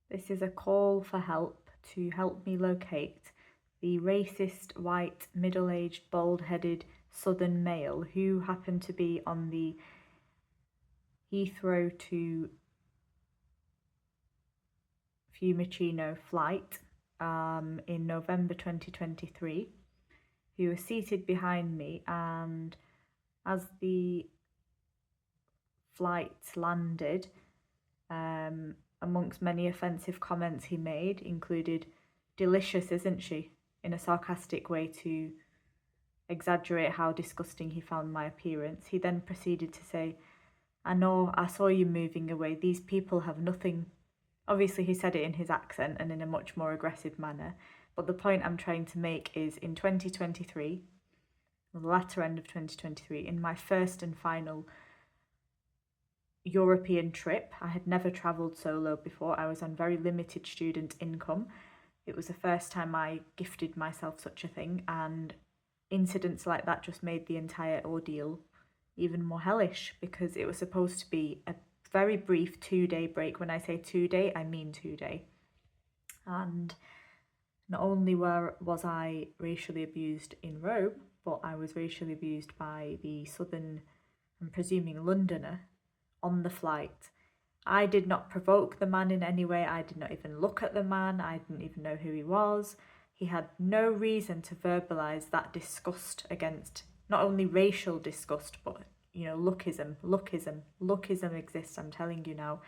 This is a call for help to help me locate the racist, white, middle-aged, bald-headed southern male who happened to be on the Heathrow to Fiumicino flight in November 2023, who was seated behind me, and as the flight landed, amongst many offensive comments he made included, "Delicious, isn't she?" in a sarcastic way to exaggerate how disgusting he found my appearance. He then proceeded to say, "I know, I saw you moving away. These people have nothing." Obviously, he said it in his accent and in a much more aggressive manner. But the point I'm trying to make is in 2023, the latter end of 2023, in my first and final European trip, I had never travelled solo before. I was on very limited student income. It was the first time I gifted myself such a thing, and incidents like that just made the entire ordeal even more hellish, because it was supposed to be a very brief 2-day break. When I say 2-day, I mean 2-day. And not only was I racially abused in Rome, but I was racially abused by the southern, I'm presuming, Londoner on the flight. I did not provoke the man in any way. I did not even look at the man. I didn't even know who he was. He had no reason to verbalise that disgust against not only racial disgust, but, lookism exists, I'm telling you now.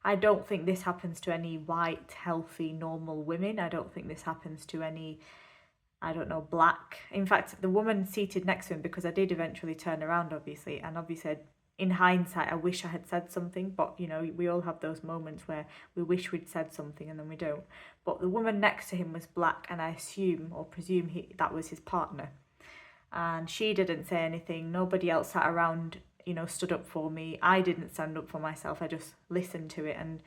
I don't think this happens to any white, healthy, normal women. I don't think this happens to any, black. In fact, the woman seated next to him, because I did eventually turn around, obviously, and obviously in hindsight, I wish I had said something, but we all have those moments where we wish we'd said something and then we don't. But the woman next to him was black, and I assume or presume that was his partner. And she didn't say anything. Nobody else sat around, stood up for me. I didn't stand up for myself. I just listened to it. And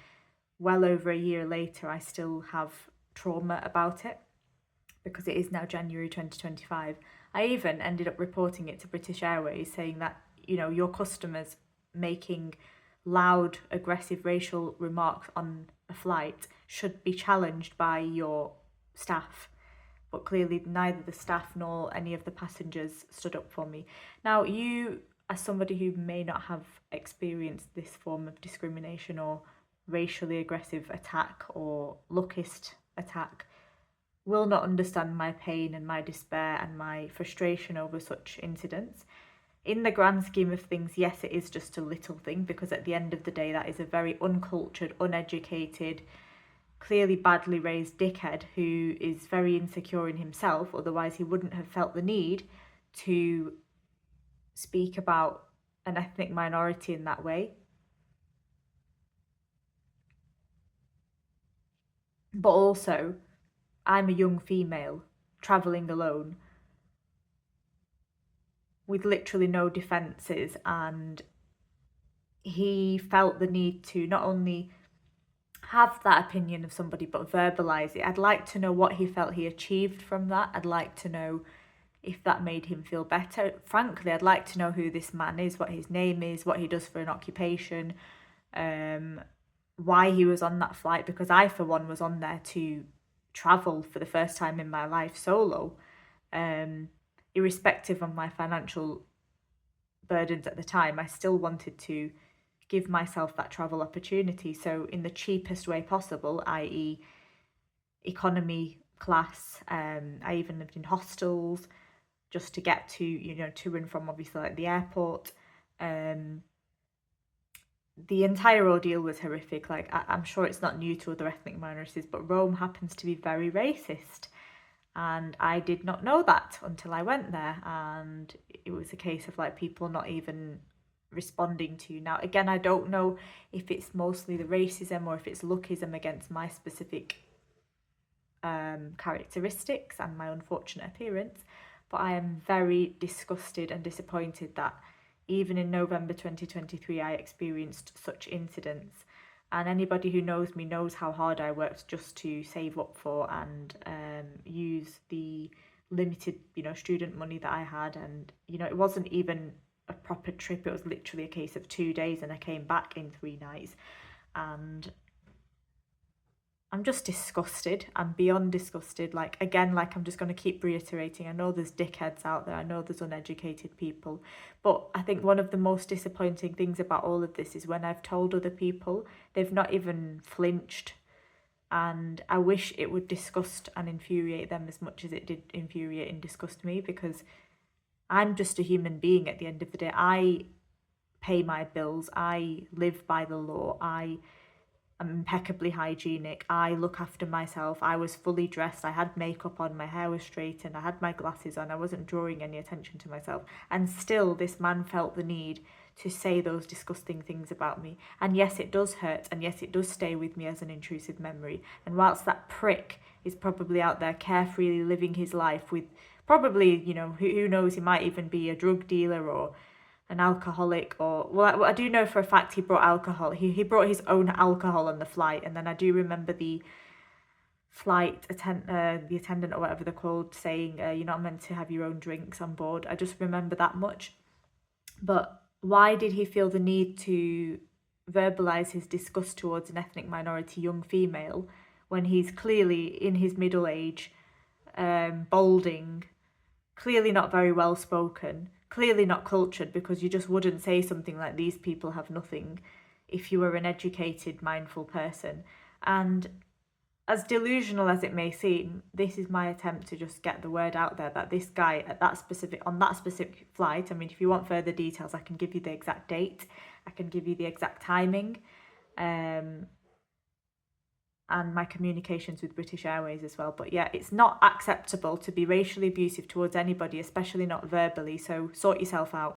well over a year later, I still have trauma about it, because it is now January 2025. I even ended up reporting it to British Airways, saying that, your customers making loud, aggressive racial remarks on a flight should be challenged by your staff. But clearly neither the staff nor any of the passengers stood up for me. Now, you, as somebody who may not have experienced this form of discrimination or racially aggressive attack or lookist attack, will not understand my pain and my despair and my frustration over such incidents. In the grand scheme of things, yes, it is just a little thing, because at the end of the day, that is a very uncultured, uneducated, clearly badly raised dickhead who is very insecure in himself. Otherwise, he wouldn't have felt the need to speak about an ethnic minority in that way. But also, I'm a young female travelling alone with literally no defences, and he felt the need to not only have that opinion of somebody but verbalise it. I'd like to know what he felt he achieved from that. I'd like to know if that made him feel better. Frankly, I'd like to know who this man is, what his name is, what he does for an occupation, why he was on that flight, because I, for one, was on there to travel for the first time in my life solo. Irrespective of my financial burdens at the time, I still wanted to give myself that travel opportunity. So in the cheapest way possible, i.e. economy class. I even lived in hostels just to get to, to and from, obviously, like the airport. The entire ordeal was horrific. Like, I'm sure it's not new to other ethnic minorities, but Rome happens to be very racist. And I did not know that until I went there. And it was a case of like people not even responding to you. Now, again, I don't know if it's mostly the racism or if it's lookism against my specific characteristics and my unfortunate appearance, but I am very disgusted and disappointed that even in November 2023 I experienced such incidents. And anybody who knows me knows how hard I worked just to save up for and use the limited, student money that I had. And, it wasn't even a proper trip. It was literally a case of 2 days, and I came back in 3 nights. And I'm just disgusted. I'm beyond disgusted. Like, again, like I'm just going to keep reiterating. I know there's dickheads out there. I know there's uneducated people. But I think one of the most disappointing things about all of this is when I've told other people, they've not even flinched. And I wish it would disgust and infuriate them as much as it did infuriate and disgust me, because I'm just a human being at the end of the day. I pay my bills. I live by the law. I'm impeccably hygienic. I look after myself. I was fully dressed. I had makeup on. My hair was straightened. I had my glasses on. I wasn't drawing any attention to myself. And still, this man felt the need to say those disgusting things about me. And yes, it does hurt. And yes, it does stay with me as an intrusive memory. And whilst that prick is probably out there carefreely living his life with probably, you know, who knows, he might even be a drug dealer or an alcoholic, or well, I do know for a fact he brought alcohol. He brought his own alcohol on the flight, and then I do remember the the attendant or whatever they're called, saying you're not meant to have your own drinks on board. I just remember that much. But why did he feel the need to verbalize his disgust towards an ethnic minority young female when he's clearly in his middle age, balding, clearly not very well spoken, clearly not cultured, because you just wouldn't say something like these people have nothing if you were an educated, mindful person. And as delusional as it may seem, this is my attempt to just get the word out there that this guy on that specific flight, I mean, if you want further details, I can give you the exact date, I can give you the exact timing, and my communications with British Airways as well. But yeah, it's not acceptable to be racially abusive towards anybody, especially not verbally, so sort yourself out.